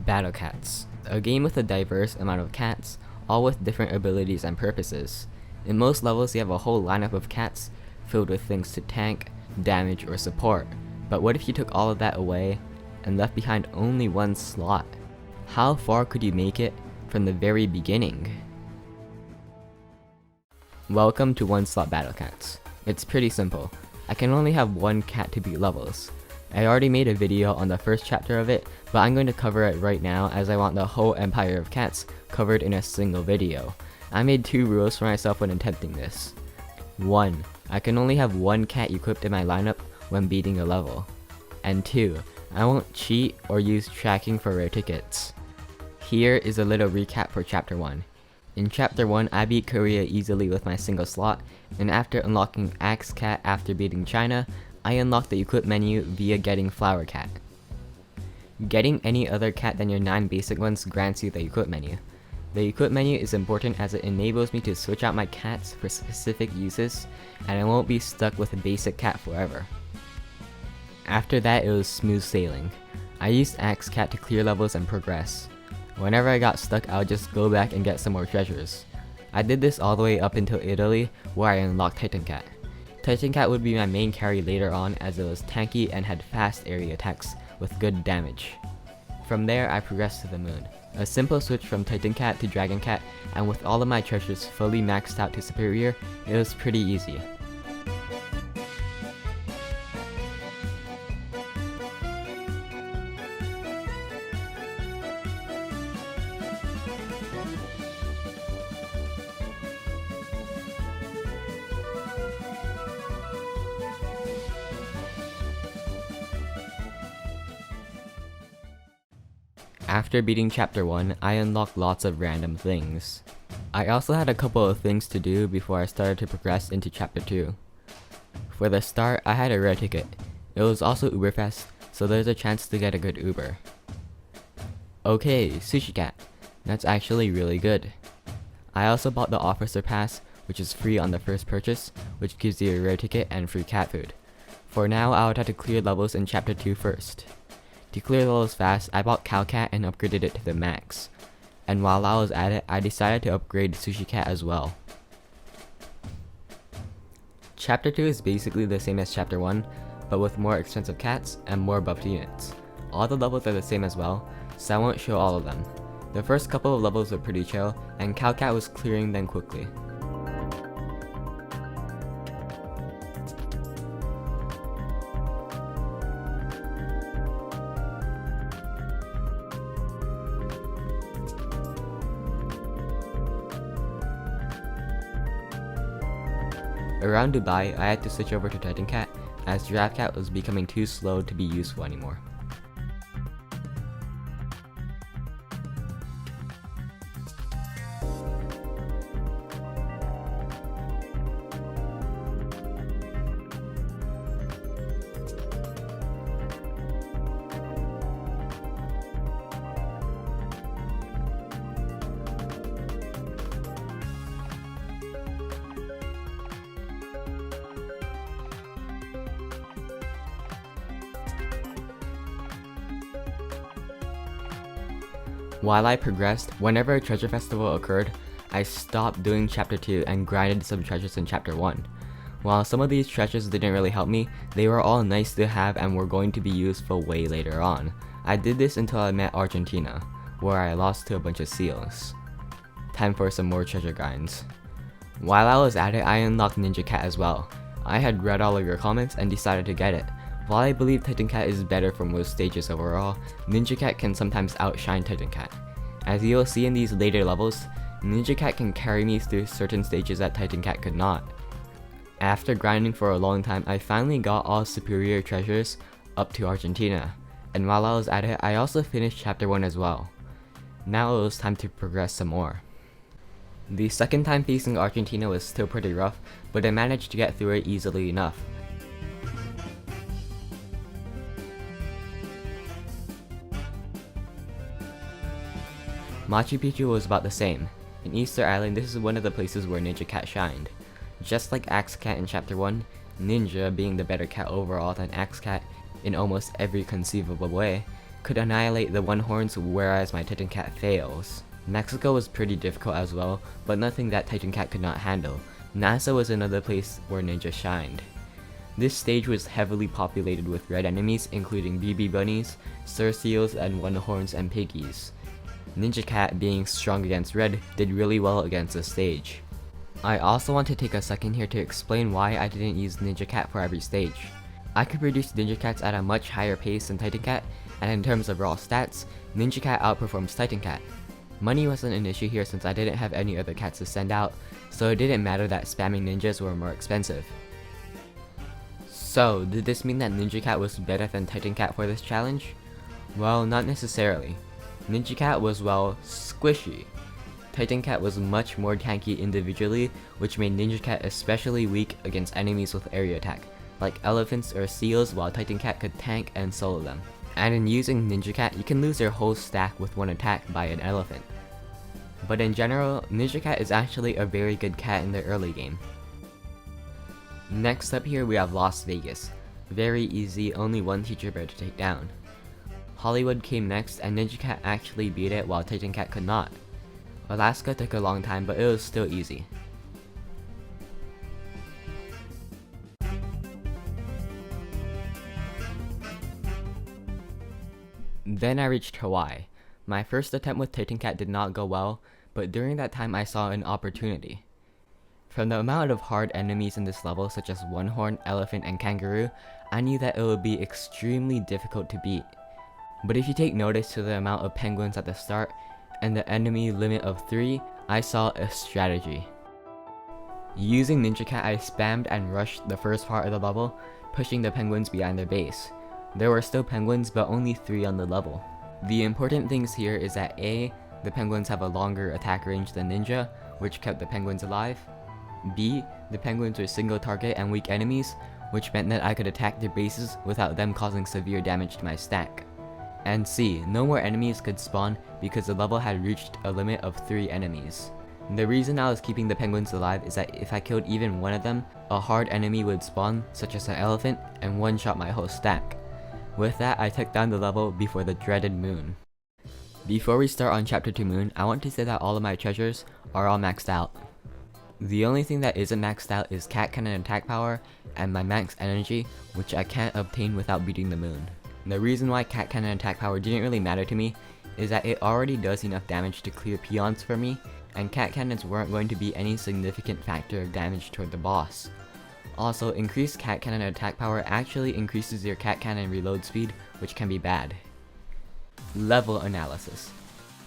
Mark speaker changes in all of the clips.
Speaker 1: Battle Cats, a game with a diverse amount of cats, all with different abilities and purposes. In most levels you have a whole lineup of cats filled with things to tank, damage, or support. But what if you took all of that away and left behind only one slot? How far could you make it from the very beginning? Welcome to One Slot Battle Cats. It's pretty simple. I can only have one cat to beat levels. I already made a video on the first chapter of it, but I'm going to cover it right now as I want the whole empire of cats covered in a single video. I made 2 rules for myself when attempting this. 1. I can only have one cat equipped in my lineup when beating a level. And 2. I won't cheat or use tracking for rare tickets. Here is a little recap for Chapter 1. In Chapter 1, I beat Korea easily with my single slot, and after unlocking Axe Cat after beating China, I unlocked the equip menu via getting Flower Cat. Getting any other cat than your 9 basic ones grants you the equip menu. The equip menu is important as it enables me to switch out my cats for specific uses, and I won't be stuck with a basic cat forever. After that, it was smooth sailing. I used Axe Cat to clear levels and progress. Whenever I got stuck, I would just go back and get some more treasures. I did this all the way up until Italy, where I unlocked Titan Cat. Titan Cat would be my main carry later on as it was tanky and had fast area attacks with good damage. From there, I progressed to the moon. A simple switch from Titan Cat to Dragon Cat, and with all of my treasures fully maxed out to superior, it was pretty easy. After beating Chapter 1, I unlocked lots of random things. I also had a couple of things to do before I started to progress into Chapter 2. For the start, I had a rare ticket. It was also Uber Fest, so there's a chance to get a good Uber. Okay, Sushi Cat. That's actually really good. I also bought the Officer Pass, which is free on the first purchase, which gives you a rare ticket and free cat food. For now, I would have to clear levels in Chapter 2 first. To clear levels fast, I bought Cow Cat and upgraded it to the max. And while I was at it, I decided to upgrade Sushi Cat as well. Chapter 2 is basically the same as Chapter 1, but with more expensive cats and more buffed units. All the levels are the same as well, so I won't show all of them. The first couple of levels were pretty chill, and Cow Cat was clearing them quickly. Around Dubai, I had to switch over to Titan Cat, as Giraffe Cat was becoming too slow to be useful anymore. While I progressed, whenever a treasure festival occurred, I stopped doing Chapter 2 and grinded some treasures in Chapter 1. While some of these treasures didn't really help me, they were all nice to have and were going to be useful way later on. I did this until I met Argentina, where I lost to a bunch of seals. Time for some more treasure grinds. While I was at it, I unlocked Ninja Cat as well. I had read all of your comments and decided to get it. While I believe Titan Cat is better for most stages overall, Ninja Cat can sometimes outshine Titan Cat. As you will see in these later levels, Ninja Cat can carry me through certain stages that Titan Cat could not. After grinding for a long time, I finally got all superior treasures up to Argentina, and while I was at it, I also finished Chapter 1 as well. Now it was time to progress some more. The second time facing Argentina was still pretty rough, but I managed to get through it easily enough. Machu Picchu was about the same. In Easter Island, this is one of the places where Ninja Cat shined. Just like Axe Cat in Chapter 1, Ninja being the better cat overall than Axe Cat in almost every conceivable way, could annihilate the one horns, whereas my Titan Cat fails. Mexico was pretty difficult as well, but nothing that Titan Cat could not handle. NASA was another place where Ninja shined. This stage was heavily populated with red enemies, including BB bunnies, Cereals, and one horns and piggies. Ninja Cat, being strong against red, did really well against this stage. I also want to take a second here to explain why I didn't use Ninja Cat for every stage. I could produce Ninja Cats at a much higher pace than Titan Cat, and in terms of raw stats, Ninja Cat outperforms Titan Cat. Money wasn't an issue here since I didn't have any other cats to send out, so it didn't matter that spamming ninjas were more expensive. So, did this mean that Ninja Cat was better than Titan Cat for this challenge? Well, not necessarily. Ninja Cat was, well, squishy. Titan Cat was much more tanky individually, which made Ninja Cat especially weak against enemies with area attack, like elephants or seals, while Titan Cat could tank and solo them. And in using Ninja Cat, you can lose your whole stack with one attack by an elephant. But in general, Ninja Cat is actually a very good cat in the early game. Next up here we have Las Vegas. Very easy, only one teacher bird to take down. Hollywood came next, and Ninja Cat actually beat it while Titan Cat could not. Alaska took a long time, but it was still easy. Then I reached Hawaii. My first attempt with Titan Cat did not go well, but during that time I saw an opportunity. From the amount of hard enemies in this level, such as one horn, elephant, and kangaroo, I knew that it would be extremely difficult to beat. But if you take notice to the amount of penguins at the start, and the enemy limit of 3, I saw a strategy. Using Ninja Cat, I spammed and rushed the first part of the level, pushing the penguins behind their base. There were still penguins, but only 3 on the level. The important things here is that A, the penguins have a longer attack range than Ninja, which kept the penguins alive. B, the penguins were single target and weak enemies, which meant that I could attack their bases without them causing severe damage to my stack. And C, no more enemies could spawn because the level had reached a limit of 3 enemies. The reason I was keeping the penguins alive is that if I killed even one of them, a hard enemy would spawn, such as an elephant, and one-shot my whole stack. With that, I took down the level before the dreaded moon. Before we start on Chapter 2 Moon, I want to say that all of my treasures are all maxed out. The only thing that isn't maxed out is Cat Cannon attack power and my max energy, which I can't obtain without beating the moon. The reason why Cat Cannon attack power didn't really matter to me is that it already does enough damage to clear peons for me, and Cat Cannons weren't going to be any significant factor of damage toward the boss. Also, increased Cat Cannon attack power actually increases your Cat Cannon reload speed, which can be bad. Level analysis.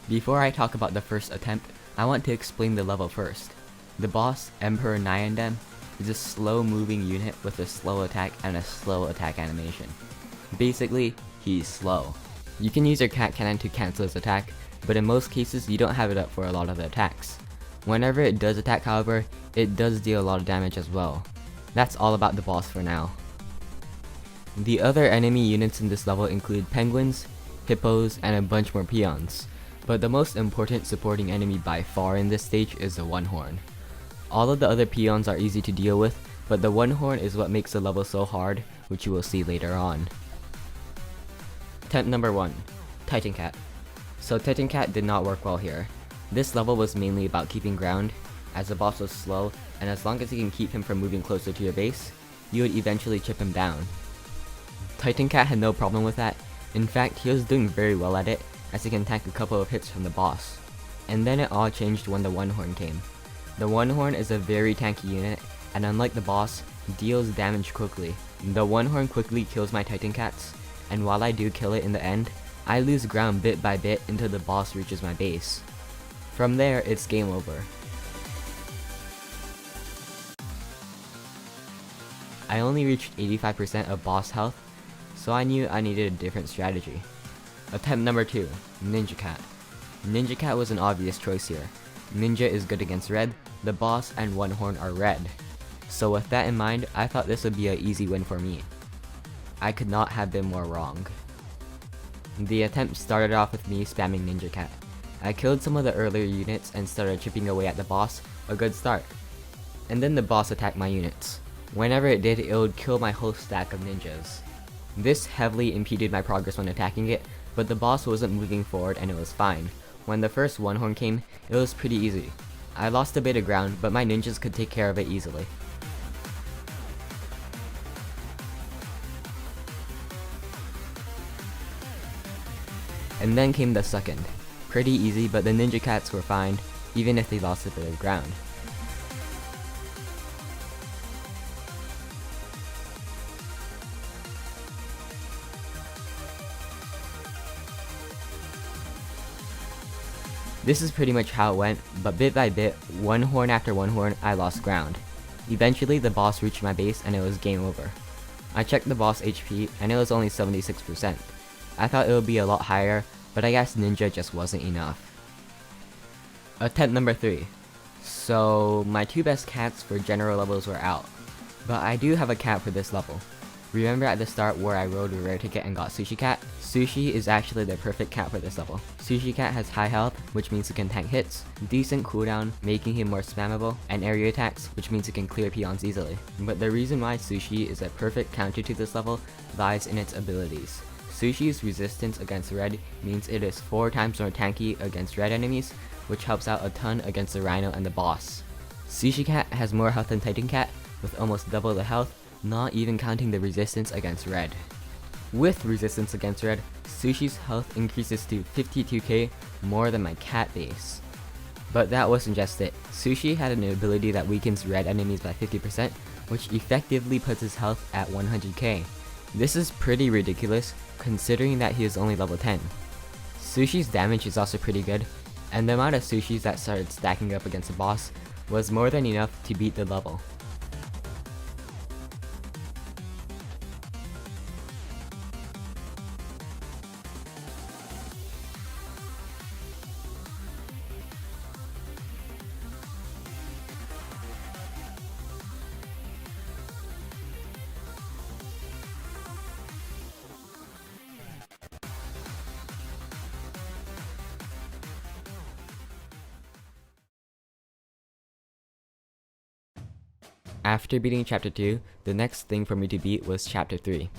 Speaker 1: Before I talk about the first attempt, I want to explain the level first. The boss, Emperor Nyandam, is a slow moving unit with a slow attack and a slow attack animation. Basically, he's slow. You can use your Cat Cannon to cancel his attack, but in most cases you don't have it up for a lot of the attacks. Whenever it does attack, however, it does deal a lot of damage as well. That's all about the boss for now. The other enemy units in this level include penguins, hippos, and a bunch more peons, but the most important supporting enemy by far in this stage is the one horn. All of the other peons are easy to deal with, but the one horn is what makes the level so hard, which you will see later on. Attempt number 1, Titan Cat. So Titan Cat did not work well here. This level was mainly about keeping ground, as the boss was slow, and as long as you can keep him from moving closer to your base, you would eventually chip him down. Titan Cat had no problem with that. In fact, he was doing very well at it, as he can tank a couple of hits from the boss. And then it all changed when the one horn came. The one horn is a very tanky unit, and unlike the boss, deals damage quickly. The one horn quickly kills my Titan Cats, and while I do kill it in the end, I lose ground bit by bit until the boss reaches my base. From there, it's game over. I only reached 85% of boss health, so I knew I needed a different strategy. Attempt number 2, Ninja Cat. Ninja Cat was an obvious choice here. Ninja is good against red, the boss and one horn are red. So with that in mind, I thought this would be an easy win for me. I could not have been more wrong. The attempt started off with me spamming Ninja Cat. I killed some of the earlier units and started chipping away at the boss, a good start. And then the boss attacked my units. Whenever it did, it would kill my whole stack of ninjas. This heavily impeded my progress when attacking it, but the boss wasn't moving forward and it was fine. When the first one horn came, it was pretty easy. I lost a bit of ground, but my ninjas could take care of it easily. And then came the second. Pretty easy, but the ninja cats were fine, even if they lost a bit of ground. This is pretty much how it went, but bit by bit, one horn after one horn, I lost ground. Eventually, the boss reached my base and it was game over. I checked the boss HP and it was only 76%. I thought it would be a lot higher, but I guess ninja just wasn't enough. Attempt number 3. So, my two best cats for general levels were out, but I do have a cat for this level. Remember at the start where I rode a rare ticket and got Sushi Cat? Sushi is actually the perfect cat for this level. Sushi Cat has high health, which means he can tank hits, decent cooldown, making him more spammable, and area attacks, which means he can clear peons easily. But the reason why Sushi is a perfect counter to this level lies in its abilities. Sushi's resistance against red means it is 4 times more tanky against red enemies, which helps out a ton against the Rhino and the boss. Sushi Cat has more health than Titan Cat, with almost double the health, not even counting the resistance against red. With resistance against red, Sushi's health increases to 52k, more than my cat base. But that wasn't just it. Sushi had an ability that weakens red enemies by 50%, which effectively puts his health at 100k. This is pretty ridiculous, considering that he is only level 10. Sushi's damage is also pretty good, and the amount of Sushis that started stacking up against the boss was more than enough to beat the level. After beating Chapter 2, the next thing for me to beat was Chapter 3.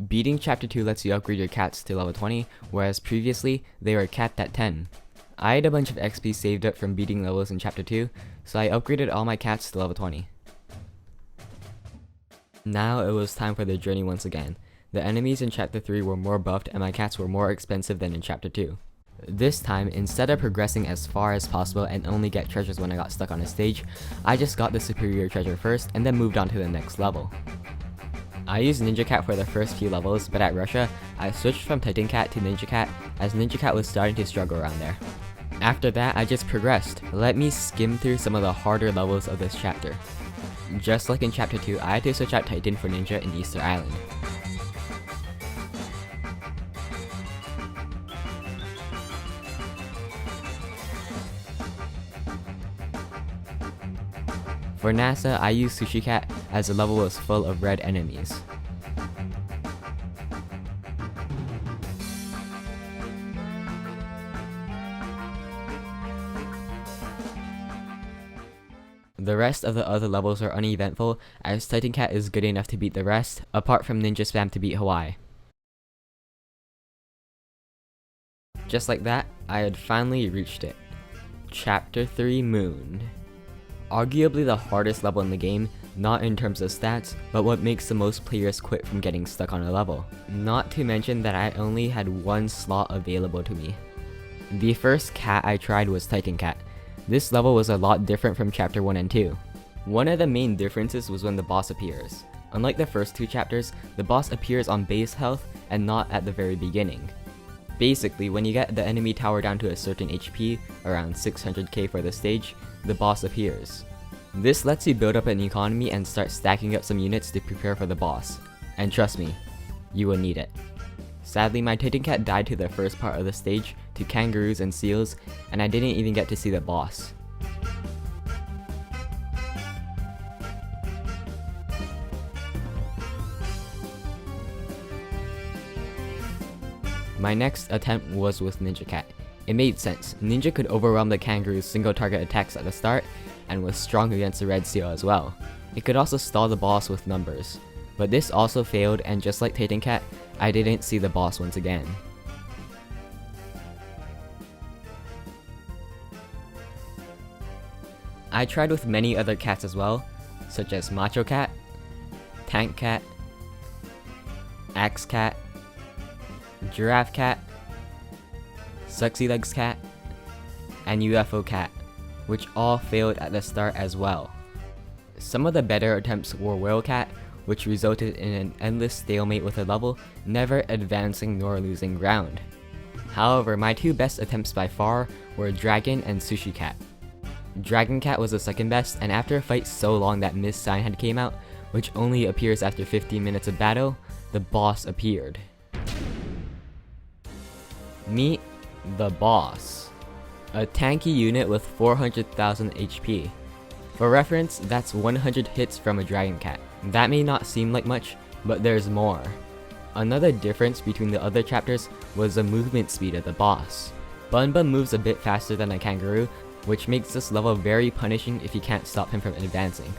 Speaker 1: Beating Chapter 2 lets you upgrade your cats to level 20, whereas previously, they were capped at 10. I had a bunch of XP saved up from beating levels in Chapter 2, so I upgraded all my cats to level 20. Now it was time for the journey once again. The enemies in Chapter 3 were more buffed and my cats were more expensive than in Chapter 2. This time, instead of progressing as far as possible and only get treasures when I got stuck on a stage, I just got the superior treasure first and then moved on to the next level. I used Ninja Cat for the first few levels, but at Russia, I switched from Titan Cat to Ninja Cat as Ninja Cat was starting to struggle around there. After that, I just progressed. Let me skim through some of the harder levels of this chapter. Just like in Chapter 2, I had to switch out Titan for Ninja in Easter Island. For NASA, I used Sushi Cat as the level was full of red enemies. The rest of the other levels are uneventful, as Titan Cat is good enough to beat the rest, apart from Ninja Spam to beat Hawaii. Just like that, I had finally reached it. Chapter 3 Moon. Arguably the hardest level in the game, not in terms of stats, but what makes the most players quit from getting stuck on a level. Not to mention that I only had one slot available to me. The first cat I tried was Titan Cat. This level was a lot different from Chapter 1 and 2. One of the main differences was when the boss appears. Unlike the first two chapters, the boss appears on base health and not at the very beginning. Basically, when you get the enemy tower down to a certain HP, around 600k for the stage, the boss appears. This lets you build up an economy and start stacking up some units to prepare for the boss. And trust me, you will need it. Sadly, my Titan Cat died to the first part of the stage, to kangaroos and seals, and I didn't even get to see the boss. My next attempt was with Ninja Cat. It made sense. Ninja could overwhelm the kangaroo's single target attacks at the start, and was strong against the red seal as well. It could also stall the boss with numbers. But this also failed, and just like Titan Cat, I didn't see the boss once again. I tried with many other cats as well, such as Macho Cat, Tank Cat, Axe Cat, Giraffe Cat, Sexy Legs Cat, and UFO Cat, which all failed at the start as well. Some of the better attempts were Whale Cat, which resulted in an endless stalemate with a level, never advancing nor losing ground. However, my two best attempts by far were Dragon and Sushi Cat. Dragon Cat was the second best, and after a fight so long that Miss Sign had came out, which only appears after 15 minutes of battle, the boss appeared. Meet the boss. A tanky unit with 400,000 HP. For reference, that's 100 hits from a Dragon Cat. That may not seem like much, but there's more. Another difference between the other chapters was the movement speed of the boss. Bun Bun moves a bit faster than a kangaroo, which makes this level very punishing if you can't stop him from advancing.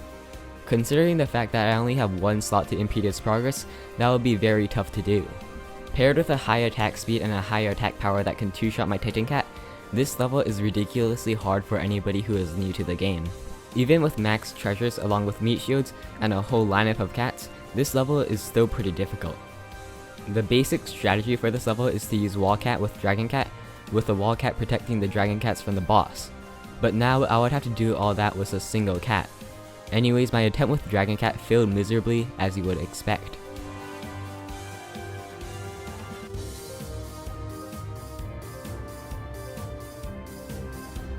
Speaker 1: Considering the fact that I only have one slot to impede his progress, that would be very tough to do. Paired with a high attack speed and a higher attack power that can two-shot my Titan Cat, this level is ridiculously hard for anybody who is new to the game. Even with max treasures along with meat shields and a whole lineup of cats, this level is still pretty difficult. The basic strategy for this level is to use Wall Cat with Dragon Cat, with the Wall Cat protecting the Dragon Cats from the boss. But now I would have to do all that with a single cat. Anyways, my attempt with Dragon Cat failed miserably, as you would expect.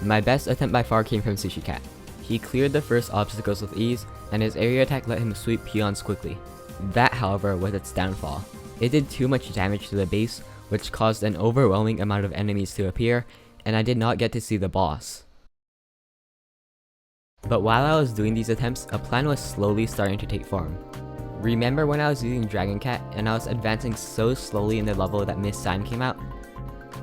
Speaker 1: My best attempt by far came from Sushi Cat. He cleared the first obstacles with ease, and his area attack let him sweep peons quickly. That, however, was its downfall. It did too much damage to the base, which caused an overwhelming amount of enemies to appear, and I did not get to see the boss. But while I was doing these attempts, a plan was slowly starting to take form. Remember when I was using Dragon Cat and I was advancing so slowly in the level that Miss Sign came out?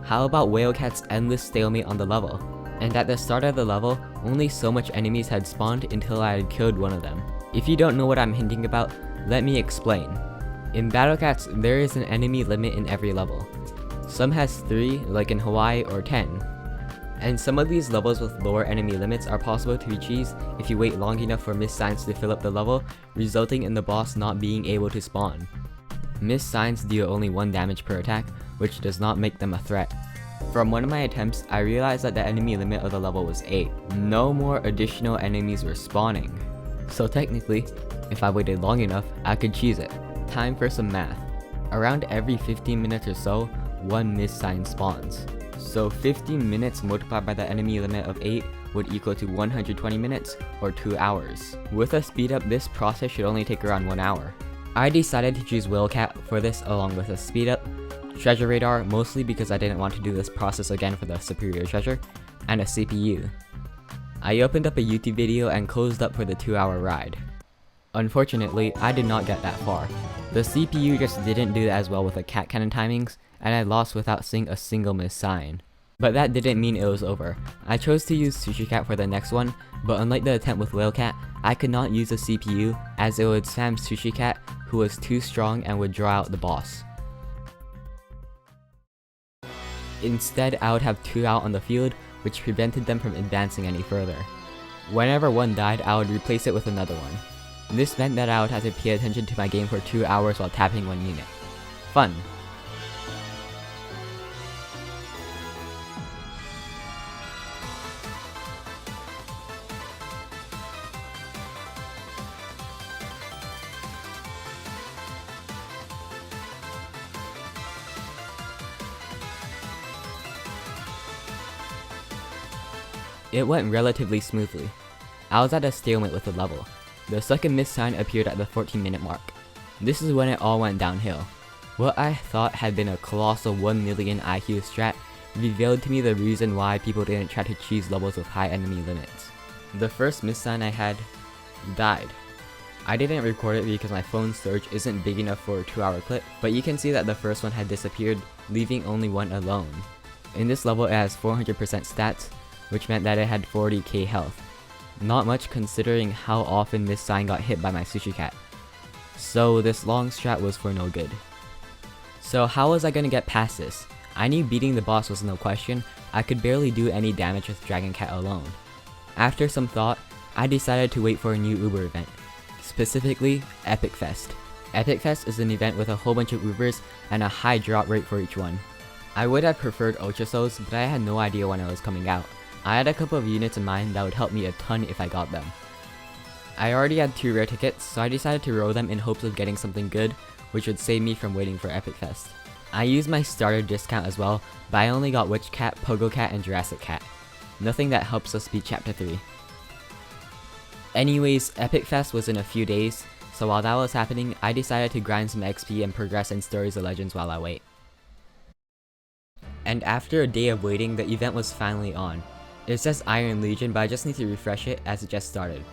Speaker 1: How about Whale Cat's endless stalemate on the level? And at the start of the level, only so much enemies had spawned until I had killed one of them. If you don't know what I'm hinting about, let me explain. In Battle Cats, there is an enemy limit in every level. Some has 3, like in Hawaii, or 10. And some of these levels with lower enemy limits are possible to achieve if you wait long enough for Miss Signs to fill up the level, resulting in the boss not being able to spawn. Miss Signs deal only 1 damage per attack, which does not make them a threat. From one of my attempts, I realized that the enemy limit of the level was 8. No more additional enemies were spawning. So technically, if I waited long enough, I could cheese it. Time for some math. Around every 15 minutes or so, 1 Miss Sign spawns. So 15 minutes multiplied by the enemy limit of 8 would equal to 120 minutes, or 2 hours. With a speed up, this process should only take around 1 hour. I decided to choose Whale Cat for this along with a speed up, Treasure Radar mostly because I didn't want to do this process again for the superior treasure, and a CPU. I opened up a YouTube video and closed up for the 2-hour ride. Unfortunately, I did not get that far. The CPU just didn't do as well with the cat cannon timings, and I lost without seeing a single Miss Sign. But that didn't mean it was over. I chose to use Sushi Cat for the next one, but unlike the attempt with Whale Cat, I could not use a CPU as it would spam Sushi Cat, who was too strong and would draw out the boss. Instead, I would have 2 out on the field, which prevented them from advancing any further. Whenever one died, I would replace it with another one. This meant that I would have to pay attention to my game for 2 hours while tapping one unit. Fun! It went relatively smoothly. I was at a stalemate with the level. The second Miss Sign appeared at the 14-minute mark. This is when it all went downhill. What I thought had been a colossal 1 million IQ strat revealed to me the reason why people didn't try to cheese levels with high enemy limits. The first Miss Sign I had died. I didn't record it because my phone storage isn't big enough for a 2-hour clip, but you can see that the first one had disappeared, leaving only one alone. In this level it has 400% stats, which meant that it had 40k health. Not much considering how often Miss Sign got hit by my Sushi Cat. So this long strat was for no good. So how was I gonna get past this? I knew beating the boss was no question. I could barely do any damage with Dragon Cat alone. After some thought, I decided to wait for a new Uber event, specifically Epic Fest. Epic Fest is an event with a whole bunch of Ubers and a high drop rate for each one. I would have preferred Ultra Souls, but I had no idea when it was coming out. I had a couple of units in mind that would help me a ton if I got them. I already had 2 rare tickets, so I decided to roll them in hopes of getting something good, which would save me from waiting for Epic Fest. I used my starter discount as well, but I only got Witch Cat, Pogo Cat, and Jurassic Cat. Nothing that helps us beat Chapter 3. Anyways, Epic Fest was in a few days, so while that was happening, I decided to grind some XP and progress in Stories of Legends while I wait. And after a day of waiting, the event was finally on. It says Iron Legion, but I just need to refresh it as it just started.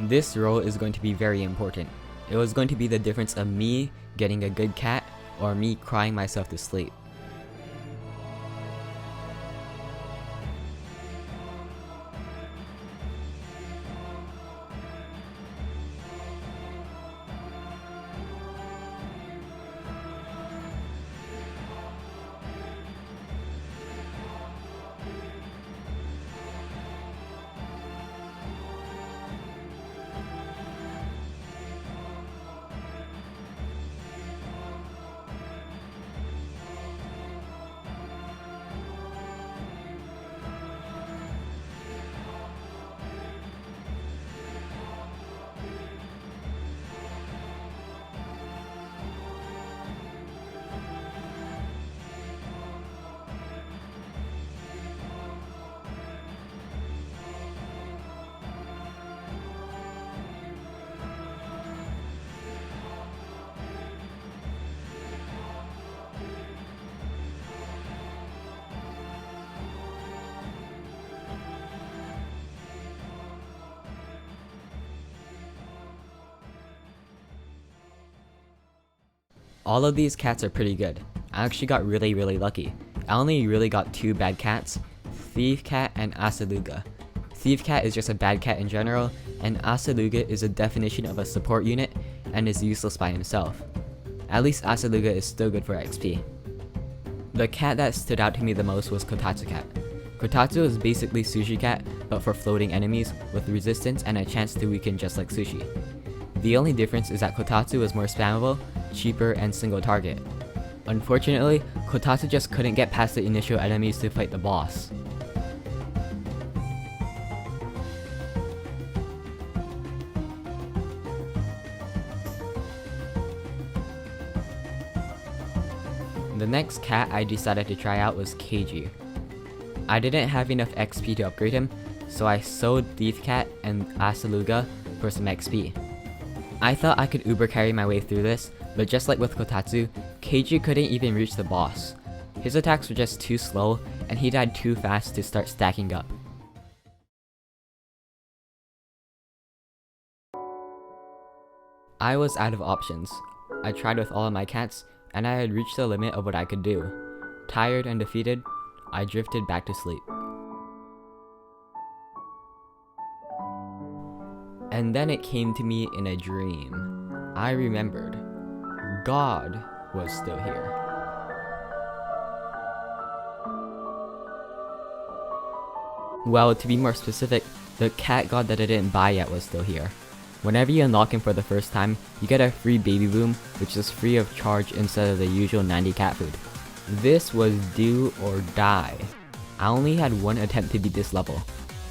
Speaker 1: This role is going to be very important. It was going to be the difference of me getting a good cat or me crying myself to sleep. All of these cats are pretty good. I actually got really lucky. I only really got 2 bad cats, Thief Cat and Asaluga. Thief Cat is just a bad cat in general, and Asaluga is a definition of a support unit and is useless by himself. At least Asaluga is still good for XP. The cat that stood out to me the most was Kotatsu Cat. Kotatsu is basically Sushi Cat, but for floating enemies with resistance and a chance to weaken just like Sushi. The only difference is that Kotatsu is more spammable, cheaper, and single target. Unfortunately, Kotatsu just couldn't get past the initial enemies to fight the boss. The next cat I decided to try out was Keiji. I didn't have enough XP to upgrade him, so I sold Thief Cat and Asaluga for some XP. I thought I could Uber carry my way through this, but just like with Kotatsu, Keiji couldn't even reach the boss. His attacks were just too slow, and he died too fast to start stacking up. I was out of options. I tried with all of my cats, and I had reached the limit of what I could do. Tired and defeated, I drifted back to sleep. And then it came to me in a dream. I remembered. God was still here. Well, to be more specific, the cat god that I didn't buy yet was still here. Whenever you unlock him for the first time, you get a free baby boom, which is free of charge instead of the usual 90 cat food. This was do or die. I only had one attempt to beat this level.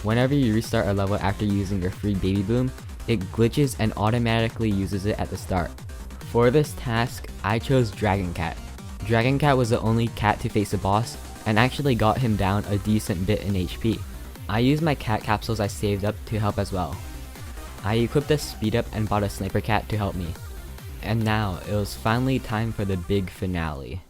Speaker 1: Whenever you restart a level after using your free baby boom, it glitches and automatically uses it at the start. For this task, I chose Dragon Cat. Dragon Cat was the only cat to face the boss, and actually got him down a decent bit in HP. I used my cat capsules I saved up to help as well. I equipped a speed up and bought a sniper cat to help me. And now, it was finally time for the big finale.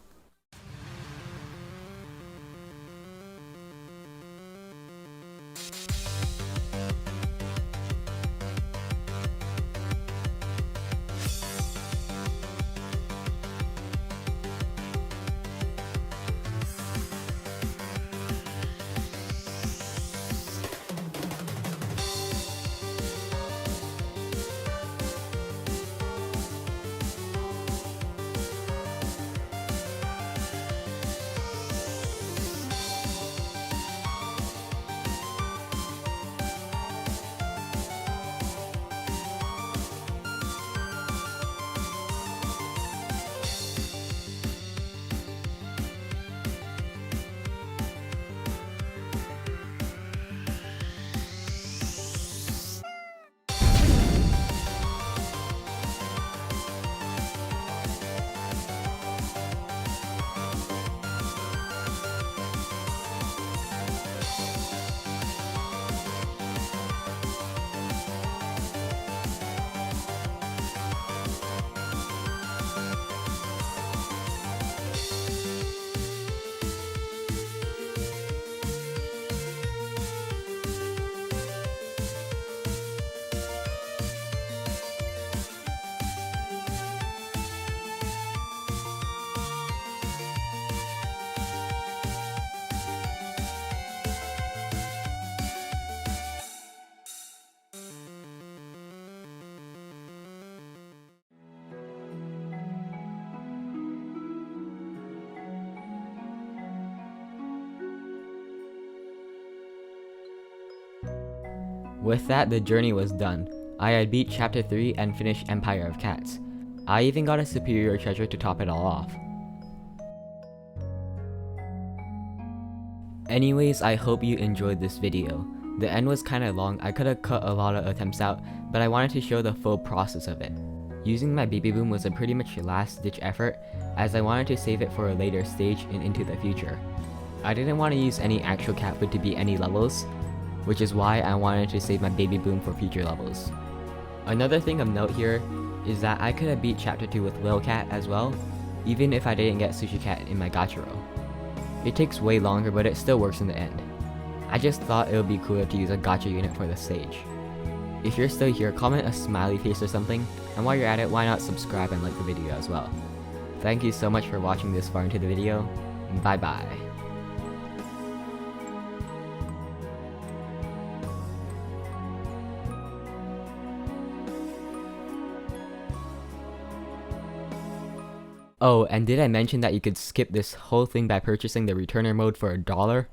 Speaker 1: With that, the journey was done. I had beat chapter 3 and finished Empire of Cats. I even got a superior treasure to top it all off. Anyways, I hope you enjoyed this video. The end was kinda long, I could've cut a lot of attempts out, but I wanted to show the full process of it. Using my baby boom was a pretty much last ditch effort, as I wanted to save it for a later stage and into the future. I didn't want to use any actual cat food to beat any levels, which is why I wanted to save my baby boom for future levels. Another thing of note here is that I could have beat chapter 2 with Lil Cat as well, even if I didn't get Sushi Cat in my gacha row. It takes way longer, but it still works in the end. I just thought it would be cooler to use a gacha unit for this stage. If you're still here, comment a smiley face or something, and while you're at it, why not subscribe and like the video as well. Thank you so much for watching this far into the video. Bye bye. Oh, and did I mention that you could skip this whole thing by purchasing the returner mode for $1?